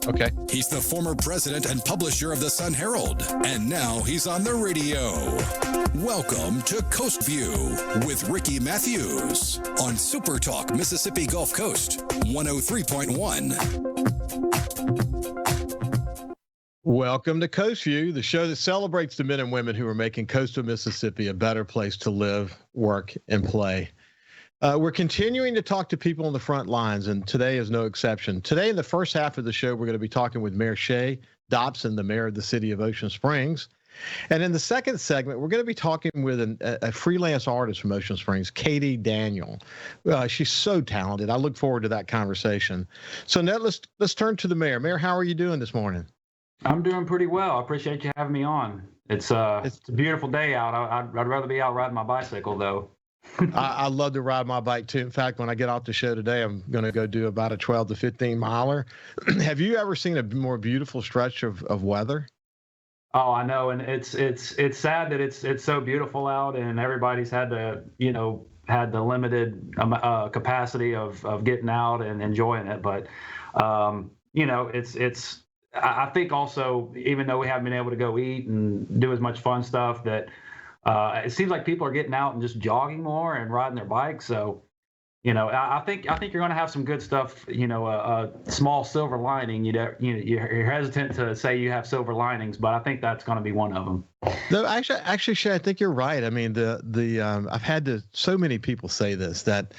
Okay. He's the former president and publisher of the Sun Herald, and now he's on the radio. Welcome to Coast View with Ricky Mathews on SuperTalk Mississippi Gulf Coast 103.1. Welcome to Coast View, the show that celebrates the men and women who are making coastal Mississippi a better place to live, work, and play. We're continuing to talk to people on the front lines, and today is no exception. Today, in the first half of the show, we're going to be talking with Mayor Shea Dobson, the mayor of the city of Ocean Springs. And in the second segment, we're going to be talking with a freelance artist from Ocean Springs, Katie Daniel. She's so talented. I look forward to that conversation. So now let's turn to the mayor. Mayor, how are you doing this morning? I'm doing pretty well. I appreciate you having me on. It's a beautiful day out. I'd rather be out riding my bicycle, though. I love to ride my bike too. In fact, when I get off the show today, I'm going to go do about a 12 to 15 miler. Have you ever seen a more beautiful stretch of weather? Oh, I know, and it's sad that it's so beautiful out, and everybody's had the limited capacity of getting out and enjoying it. But it's I think also, even though we haven't been able to go eat and do as much fun stuff, that it seems like people are getting out and just jogging more and riding their bikes. So, I think you're going to have some good stuff. A small silver lining. You're hesitant to say you have silver linings, but I think that's going to be one of them. No, actually, Shea, I think you're right. I mean, I've had so many people say that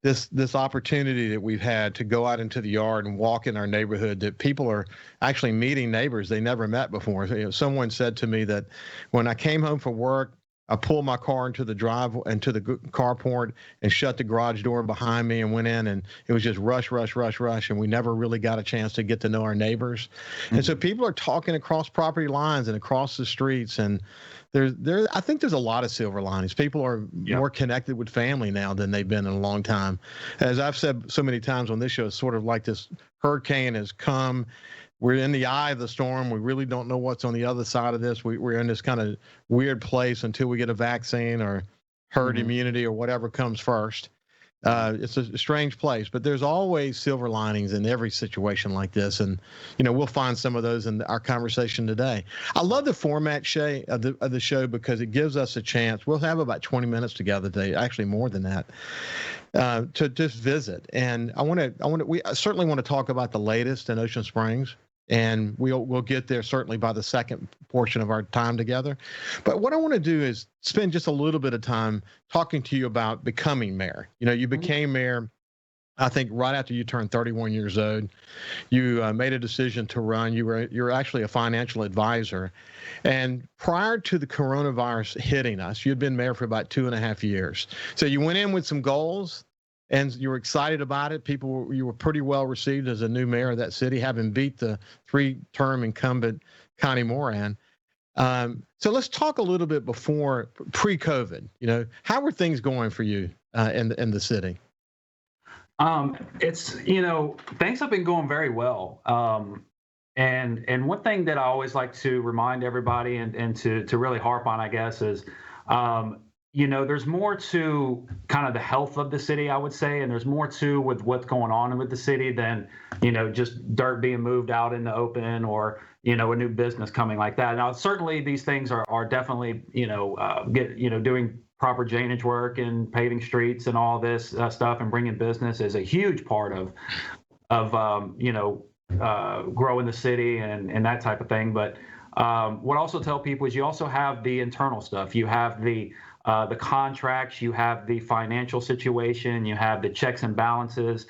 this opportunity that we've had to go out into the yard and walk in our neighborhood, that people are actually meeting neighbors they never met before. Someone said to me that when I came home from work, I pulled my car into the carport and shut the garage door behind me and went in, and it was just rush, and we never really got a chance to get to know our neighbors. Mm-hmm. And so people are talking across property lines and across the streets, and I think there's a lot of silver linings. People are more connected with family now than they've been in a long time. As I've said so many times on this show, it's sort of like this hurricane has come. We're in the eye of the storm. We really don't know what's on the other side of this. We're in this kind of weird place until we get a vaccine or herd immunity or whatever comes first. It's a strange place, but there's always silver linings in every situation like this. And, we'll find some of those in our conversation today. I love the format, Shea, of the show, because it gives us a chance. We'll have about 20 minutes together today, actually more than that, to just visit. And we certainly want to talk about the latest in Ocean Springs. And we'll get there certainly by the second portion of our time together. But what I want to do is spend just a little bit of time talking to you about becoming mayor. You became mayor, I think, right after you turned 31 years old. You made a decision to run. You're actually a financial advisor. And prior to the coronavirus hitting us, you'd been mayor for about 2.5 years. So you went in with some goals, and you were excited about it. You were pretty well received as a new mayor of that city, having beat the 3-term incumbent Connie Moran. So let's talk a little bit pre-COVID. How were things going for you in the city? Things have been going very well. And one thing that I always like to remind everybody and to really harp on, I guess, is there's more to kind of the health of the city, I would say, and there's more to with what's going on with the city than, just dirt being moved out in the open or, a new business coming like that. Now, certainly these things are definitely, doing proper drainage work and paving streets and all this stuff and bringing business is a huge part of growing the city and that type of thing. But what I also tell people is you also have the internal stuff. You have the contracts, you have the financial situation, you have the checks and balances,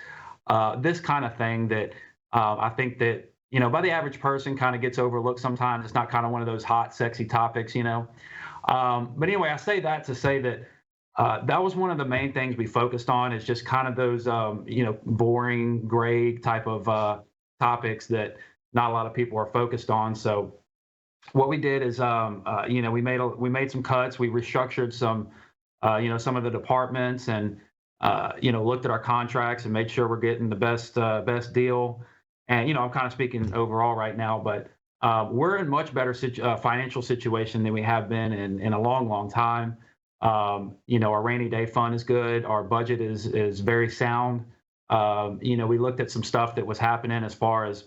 this kind of thing that I think that, by the average person kind of gets overlooked sometimes. It's not kind of one of those hot, sexy topics, But anyway, I say that to say that that was one of the main things we focused on, is just kind of those, boring, gray type of topics that not a lot of people are focused on. So what we did is, we made some cuts. We restructured some of the departments and, looked at our contracts and made sure we're getting the best deal. And, I'm kind of speaking overall right now, but we're in much better financial situation than we have been in a long, long time. Our rainy day fund is good. Our budget is very sound. We looked at some stuff that was happening as far as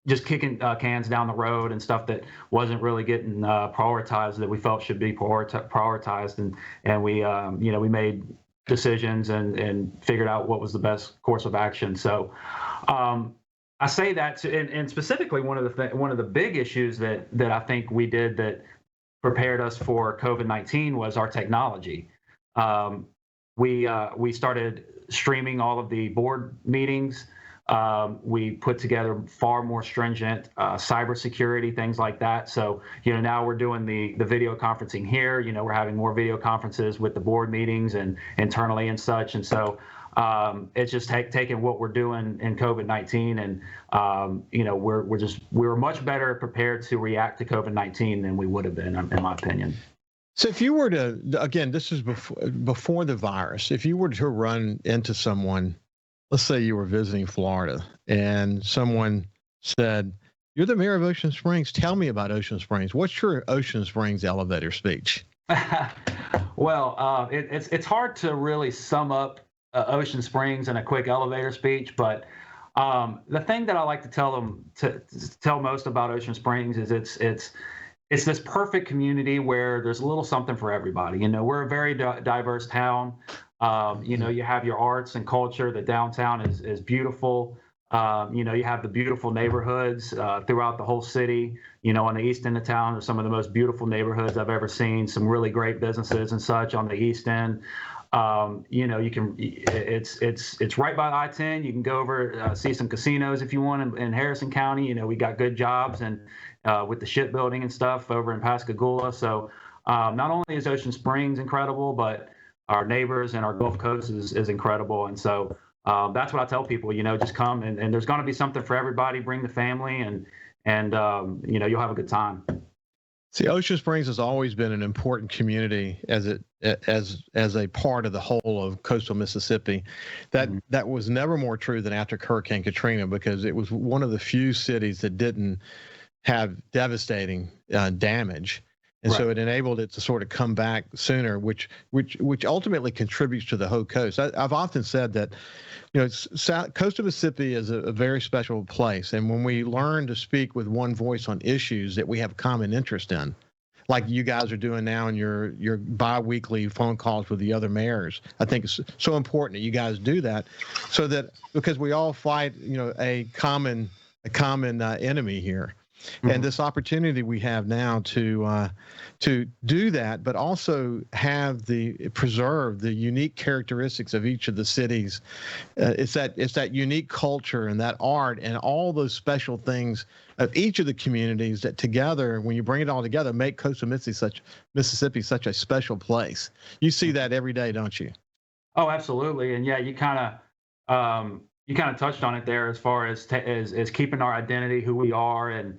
just kicking cans down the road and stuff that wasn't really getting prioritized that we felt should be prioritized, and we made decisions and figured out what was the best course of action. So I say that and specifically one of the big issues that I think we did that prepared us for COVID-19 was our technology. We started streaming all of the board meetings. We put together far more stringent cybersecurity, things like that. So, now we're doing the video conferencing here. We're having more video conferences with the board meetings and internally and such. And so it's just taking what we're doing in COVID-19 and, we're much better prepared to react to COVID-19 than we would have been, in my opinion. So if you were to, again, this is before the virus, if you were to run into someone, let's say you were visiting Florida and someone said, "You're the mayor of Ocean Springs. Tell me about Ocean Springs. What's your Ocean Springs elevator speech?" Well, it's hard to really sum up Ocean Springs in a quick elevator speech, but the thing that I like to tell most about Ocean Springs is it's this perfect community where there's a little something for everybody. We're a very diverse town. You have your arts and culture. The downtown is beautiful. You have the beautiful neighborhoods throughout the whole city. On the east end of town are some of the most beautiful neighborhoods I've ever seen. Some really great businesses and such on the east end. You can. It's right by I-10. You can go over see some casinos if you want in Harrison County. We got good jobs and with the shipbuilding and stuff over in Pascagoula. So not only is Ocean Springs incredible, but our neighbors and our Gulf Coast is incredible. And so that's what I tell people. Just come and there's going to be something for everybody. Bring the family and you'll have a good time. See, Ocean Springs has always been an important community as a part of the whole of coastal Mississippi. That was never more true than after Hurricane Katrina, because it was one of the few cities that didn't have devastating damage. And so it enabled it to sort of come back sooner, which ultimately contributes to the whole coast. I've often said that, coastal Mississippi is a very special place. And when we learn to speak with one voice on issues that we have common interest in, like you guys are doing now in your bi-weekly phone calls with the other mayors, I think it's so important that you guys do that, so that because we all fight, a common enemy here. Mm-hmm. And this opportunity we have now to do that, but also preserve the unique characteristics of each of the cities. It's that unique culture and that art and all those special things of each of the communities that together, when you bring it all together, make coastal Mississippi such a special place. You see that every day, don't you? Oh, absolutely. And yeah, you kind of touched on it there as far as keeping our identity, who we are, and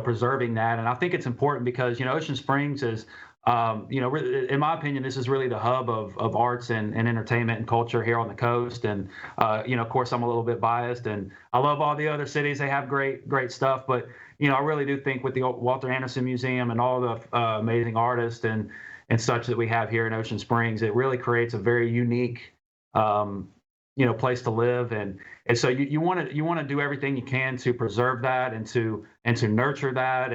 preserving that. And I think it's important because Ocean Springs is in my opinion, this is really the hub of arts and entertainment and culture here on the coast. And of course, I'm a little bit biased, and I love all the other cities. They have great stuff, but I really do think with the Walter Anderson Museum and all the amazing artists and such that we have here in Ocean Springs, it really creates a very unique place to live, and so you want to do everything you can to preserve that and to nurture that,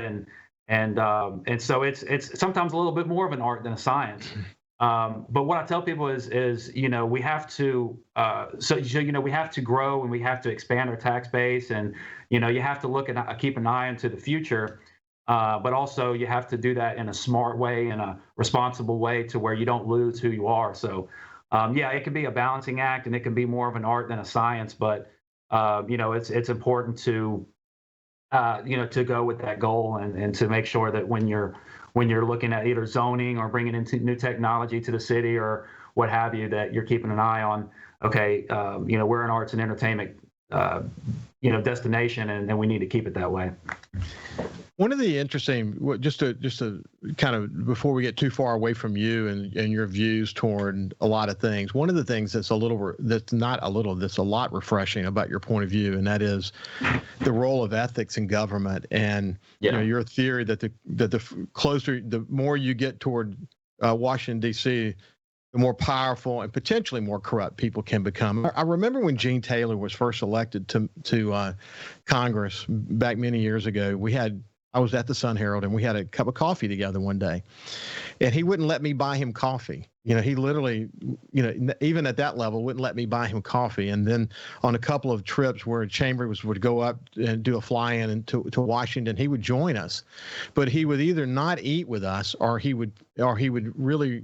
and so it's sometimes a little bit more of an art than a science. But what I tell people is we have to we have to grow and we have to expand our tax base, and you have to keep an eye into the future. But also you have to do that in a smart way, in a responsible way, to where you don't lose who you are. So it can be a balancing act, and it can be more of an art than a science. But it's important to to go with that goal and to make sure that when you're looking at either zoning or bringing in new technology to the city or what have you, that you're keeping an eye on. Okay, we're an arts and entertainment destination, and we need to keep it that way. One of the interesting, just to kind of, before we get too far away from you and your views toward a lot of things, one of the things that's a lot refreshing about your point of view, and that is the role of ethics in government. And your theory that the more you get toward Washington D.C., the more powerful and potentially more corrupt people can become. I remember when Gene Taylor was first elected to Congress back many years ago. I was at the Sun Herald, and we had a cup of coffee together one day, and he wouldn't let me buy him coffee. He literally, even at that level, wouldn't let me buy him coffee. And then on a couple of trips where Chambers would go up and do a fly-in and to Washington, he would join us, but he would either not eat with us or he would really,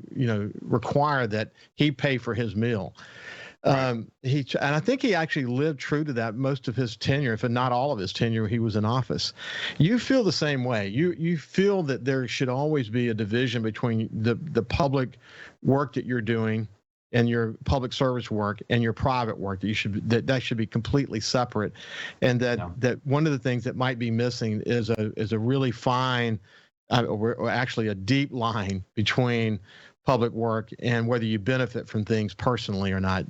require that he pay for his meal. And I think he actually lived true to that most of his tenure, if not all of his tenure, he was in office. You feel the same way. You feel that there should always be a division between the public work that you're doing and your public service work and your private work, that should be completely separate, and that one of the things that might be missing is a really fine, or actually a deep line between public work and whether you benefit from things personally or not.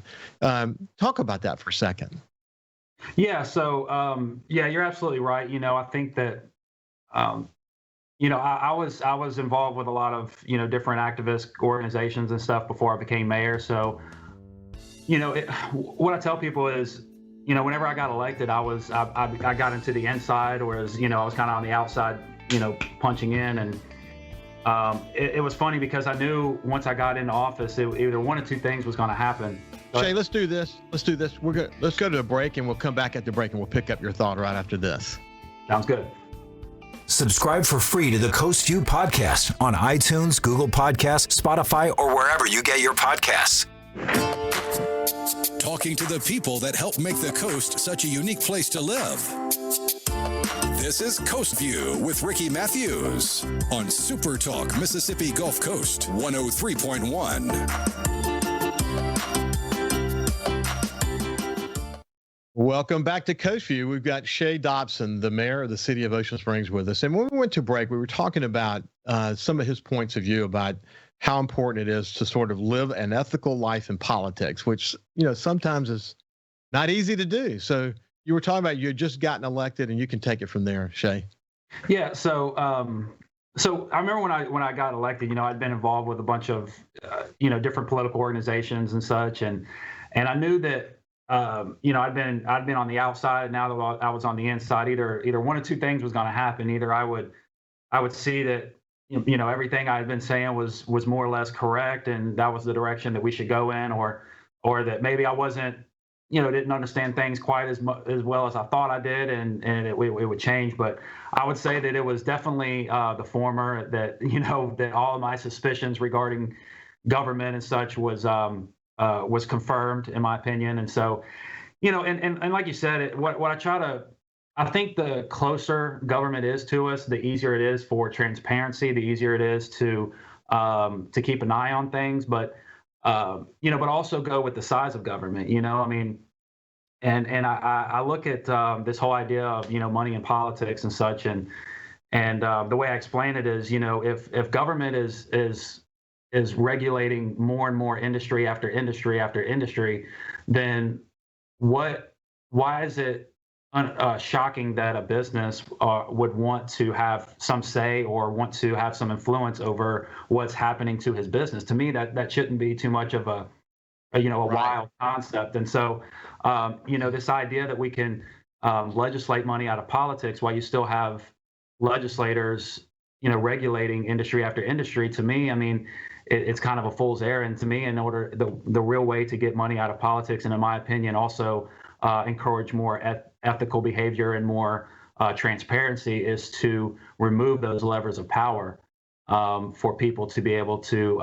Talk about that for a second. Yeah. So, you're absolutely right. I think that, I was involved with a lot of, different activist organizations and stuff before I became mayor. So, what I tell people is, whenever I got elected, I got into the inside, whereas, I was kind of on the outside, punching in. And it was funny because I knew once I got into office, either one of two things was going to happen. Shea, let's do this. Let's go to a break, and we'll come back at the break, and we'll pick up your thought right after this. Sounds good. Subscribe for free to the Coast View podcast on iTunes, Google Podcasts, Spotify, or wherever you get your podcasts. Talking to the people that help make the coast such a unique place to live. This is Coast View with Ricky Mathews on SuperTalk Mississippi Gulf Coast 103.1. Welcome back to Coast View. We've got Shea Dobson, the mayor of the city of Ocean Springs, with us. And when we went to break, we were talking about some of his points of view about how important it is to sort of live an ethical life in politics, which, sometimes is not easy to do. So you were talking about you had just gotten elected, and you can take it from there, Shea. Yeah. So I remember when I got elected, I'd been involved with a bunch of, different political organizations and such. And I knew that, I'd been on the outside. Now that I was on the inside, either one of two things was going to happen. Either I would see that, everything I had been saying was more or less correct, and that was the direction that we should go in, or that maybe I wasn't, didn't understand things quite as well as I thought I did, and it would change. But I would say that it was definitely the former, that, that all of my suspicions regarding government and such was confirmed, in my opinion. And so, and like you said, I think the closer government is to us, the easier it is for transparency, the easier it is to keep an eye on things. But but also go with the size of government. And I look at this whole idea of money in politics and such, and the way I explain it is, if government is regulating more and more industry after industry after industry, then why is it shocking that a business would want to have some say or want to have some influence over what's happening to his business? To me, that shouldn't be too much of a wild concept. And so, this idea that we can legislate money out of politics while you still have legislators, regulating industry after industry, to me, it's kind of a fool's errand to me. The real way to get money out of politics, and in my opinion, also encourage more ethical behavior and more transparency, is to remove those levers of power for people to be able to,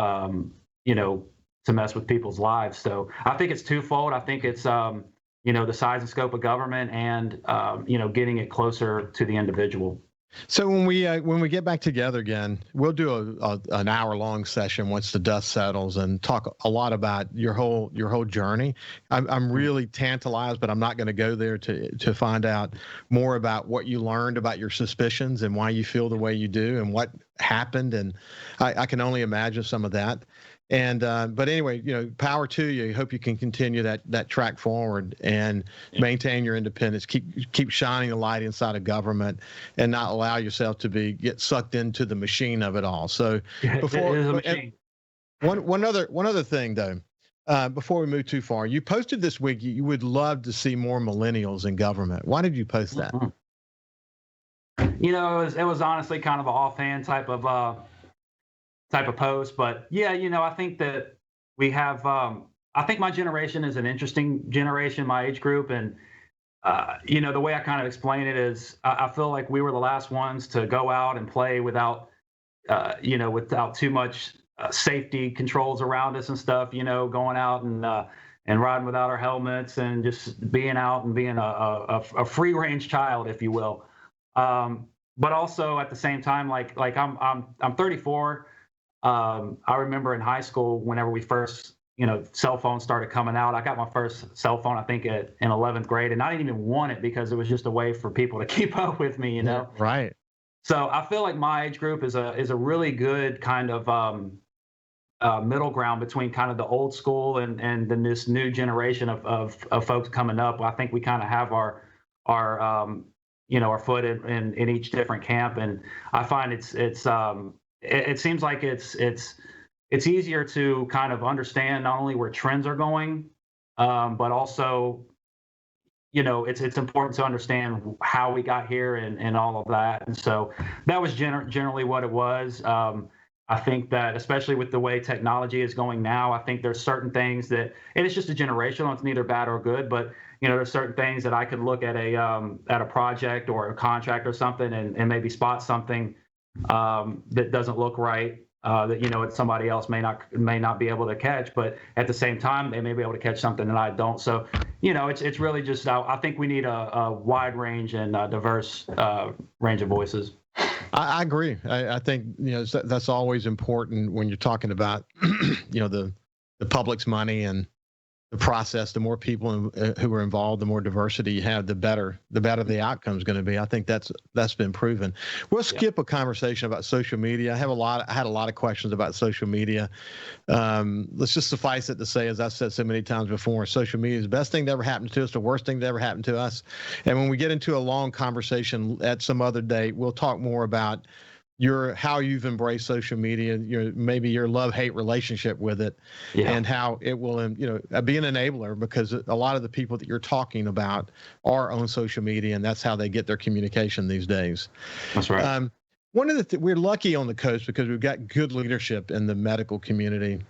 to mess with people's lives. So I think it's twofold. I think it's, the size and scope of government, and, getting it closer to the individual. So when we get back together again, we'll do an hour-long session once the dust settles, and talk a lot about your whole journey. I'm really tantalized, but I'm not going to go there to find out more about what you learned about your suspicions and why you feel the way you do and what happened. And I can only imagine some of that. And but anyway, power to you. Hope you can continue that track forward and maintain your independence. Keep shining the light inside of government, and not allow yourself to get sucked into the machine of it all. So it is a machine. One other thing though, before we move too far, you posted this week you would love to see more millennials in government. Why did you post that? Mhm. It was honestly kind of an offhand type of post, but yeah, I think that we have. I think my generation is an interesting generation, my age group, and the way I kind of explain it is, I feel like we were the last ones to go out and play without too much safety controls around us and stuff. Going out and riding without our helmets and just being out and being a free range child, if you will. But also at the same time, like I'm 34. I remember in high school whenever we first, cell phones started coming out. I got my first cell phone, I think, in 11th grade, and I didn't even want it because it was just a way for people to keep up with me, Yeah, right. So I feel like my age group is a really good kind of middle ground between kind of the old school and this new generation of folks coming up. I think we kind of have our foot in each different camp, and I find it seems like it's easier to kind of understand not only where trends are going, but also, it's important to understand how we got here and all of that. And so that was generally what it was. I think that especially with the way technology is going now, I think there's certain things that, and it's just a generational, it's neither bad or good, but there's certain things that I could look at a project or a contract or something and maybe spot something that doesn't look right, that somebody else may not be able to catch, but at the same time they may be able to catch something that I don't. So it's really just, I think we need a wide range and diverse range of voices. I agree. I think that's always important when you're talking about the public's money and the process. The more people who are involved, the more diversity you have, the better the outcome is going to be. I think that's been proven. We'll skip a conversation about social media. I had a lot of questions about social media. Let's just suffice it to say, as I've said so many times before, social media is the best thing that ever happened to us, the worst thing that ever happened to us. And when we get into a long conversation at some other date, we'll talk more about how you've embraced social media, maybe your love-hate relationship with it, and how it will, be an enabler, because a lot of the people that you're talking about are on social media, and that's how they get their communication these days. That's right. One of we're lucky on the coast because we've got good leadership in the medical community.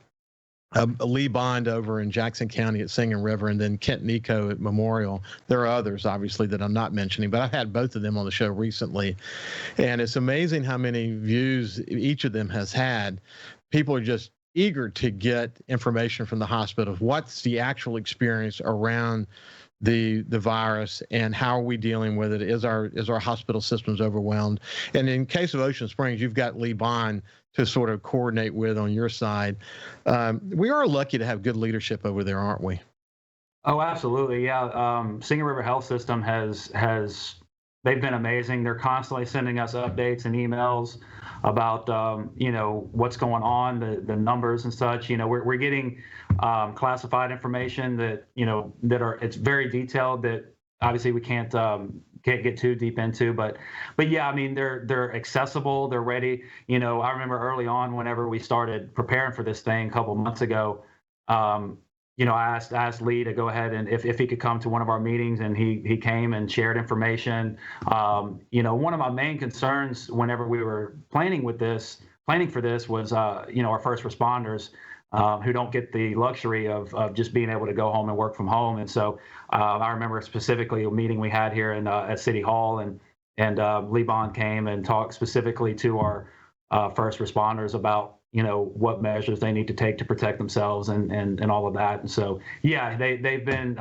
Lee Bond over in Jackson County at Singing River, and then Kent Nico at Memorial. There are others, obviously, that I'm not mentioning, but I've had both of them on the show recently. And it's amazing how many views each of them has had. People are just eager to get information from the hospitals. What's the actual experience around the virus, and how are we dealing with it? Is our hospital systems overwhelmed? And in case of Ocean Springs, you've got Lee Bond to sort of coordinate with on your side. We are lucky to have good leadership over there, aren't we? Oh, absolutely. Yeah. Singing River Health System they've been amazing. They're constantly sending us updates and emails about, what's going on, the numbers and such. We're getting classified information that, it's very detailed, that obviously we can't get too deep into, but yeah, I mean, they're accessible, they're ready. I remember early on, whenever we started preparing for this thing a couple months ago, I asked Lee to go ahead and if he could come to one of our meetings, and he came and shared information. One of my main concerns whenever we were planning for this was, our first responders, who don't get the luxury of just being able to go home and work from home. And so I remember specifically a meeting we had here at City Hall, and Lee Bond came and talked specifically to our first responders about what measures they need to take to protect themselves and all of that. And so yeah, they've been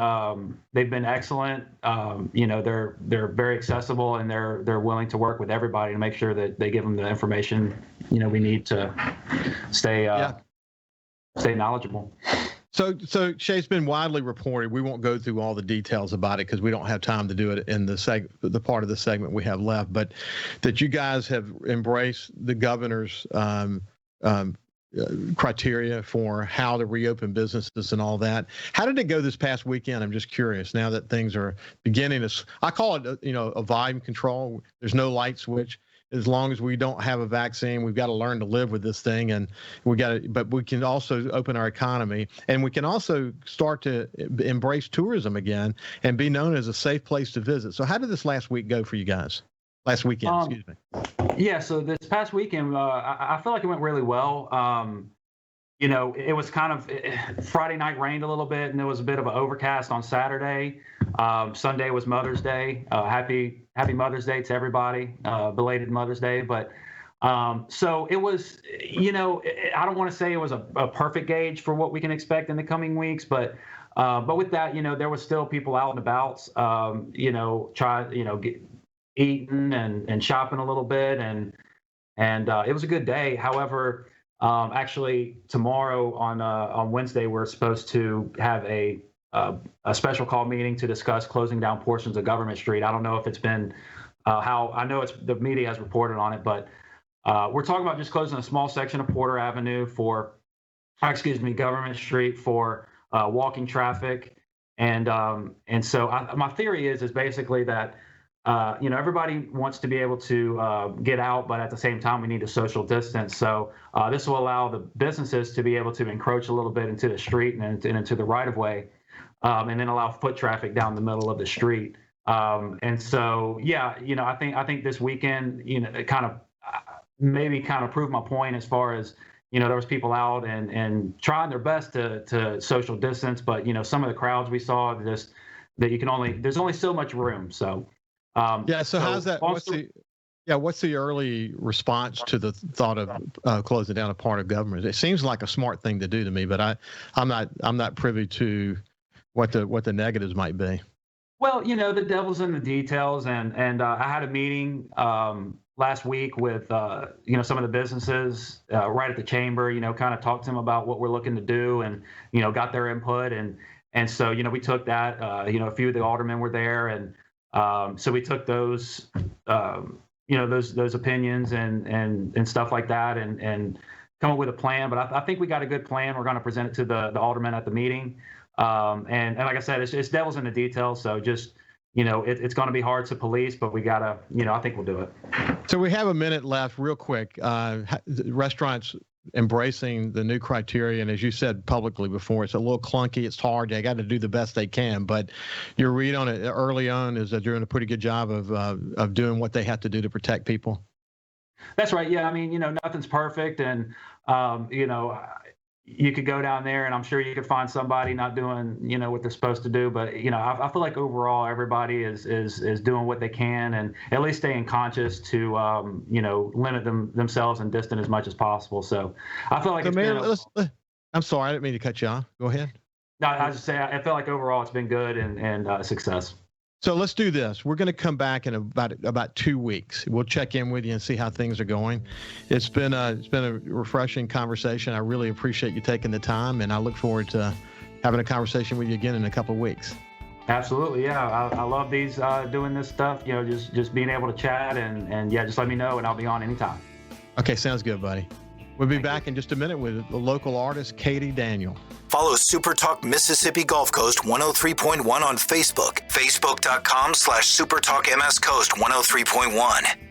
excellent. They're very accessible, and they're willing to work with everybody to make sure that they give them the information we need to stay knowledgeable. So Shea, it's been widely reported. We won't go through all the details about it because we don't have time to do it in the part of the segment we have left. But that you guys have embraced the governor's criteria for how to reopen businesses and all that. How did it go this past weekend? I'm just curious. Now that things are beginning to, I call it, a volume control. There's no light switch. as long as we don't have a vaccine, we've got to learn to live with this thing, and but we can also open our economy, and we can also start to embrace tourism again and be known as a safe place to visit. So how did this last week go for you guys? Last weekend, excuse me. Yeah, so this past weekend, I feel like it went really well. It was kind of Friday night rained a little bit, and there was a bit of an overcast on Saturday. Sunday was Mother's Day. Happy Mother's Day to everybody. Belated Mother's Day. But so it was, I don't want to say it was a perfect gauge for what we can expect in the coming weeks, but with that, there was still people out and about, eating and shopping a little bit, and it was a good day. However, actually tomorrow on Wednesday, we're supposed to have a special call meeting to discuss closing down portions of Government Street. I don't know if it's been I know the media has reported on it, but we're talking about just closing a small section of Porter Avenue Government Street for walking traffic. And so my theory is basically that everybody wants to be able to get out, but at the same time, we need to social distance. So this will allow the businesses to be able to encroach a little bit into the street and into the right of way, and then allow foot traffic down the middle of the street. And so, I think this weekend, it kind of proved my point as far as, there was people out and trying their best to social distance, but, some of the crowds we saw there's only so much room. So, so how's that? What's the early response to the thought of closing down a part of government? It seems like a smart thing to do to me, but I'm not privy to what the negatives might be. Well, the devil's in the details, and I had a meeting last week with some of the businesses right at the chamber. Kind of talked to them about what we're looking to do, and got their input, and so we took that. A few of the aldermen were there, and so we took those those opinions and stuff like that, and come up with a plan. But I think we got a good plan. We're going to present it to the aldermen at the meeting. And like I said, it's devil's in the details. So just, it's going to be hard to police, but we got to, I think we'll do it. So we have a minute left real quick. Restaurants embracing the new criteria. And as you said publicly before, it's a little clunky. It's hard. They got to do the best they can. But your read on it early on is that you're doing a pretty good job of doing what they have to do to protect people. That's right. Yeah. I mean, nothing's perfect. And, you could go down there and I'm sure you could find somebody not doing, what they're supposed to do. But, I feel like overall everybody is doing what they can and at least staying conscious to, limit themselves and distance as much as possible. So I feel like I'm sorry, I didn't mean to cut you off. Go ahead. No, I was just saying, I feel like overall it's been good and success. So let's do this. We're going to come back in about 2 weeks. We'll check in with you and see how things are going. It's been a refreshing conversation. I really appreciate you taking the time, and I look forward to having a conversation with you again in a couple of weeks. Absolutely, yeah. I love these doing this stuff. Just being able to chat and just let me know, and I'll be on anytime. Okay, sounds good, buddy. We'll be back in just a minute with the local artist, Katie Daniel. Follow SuperTalk Mississippi Gulf Coast 103.1 on Facebook. Facebook.com/SuperTalk MS Coast 103.1.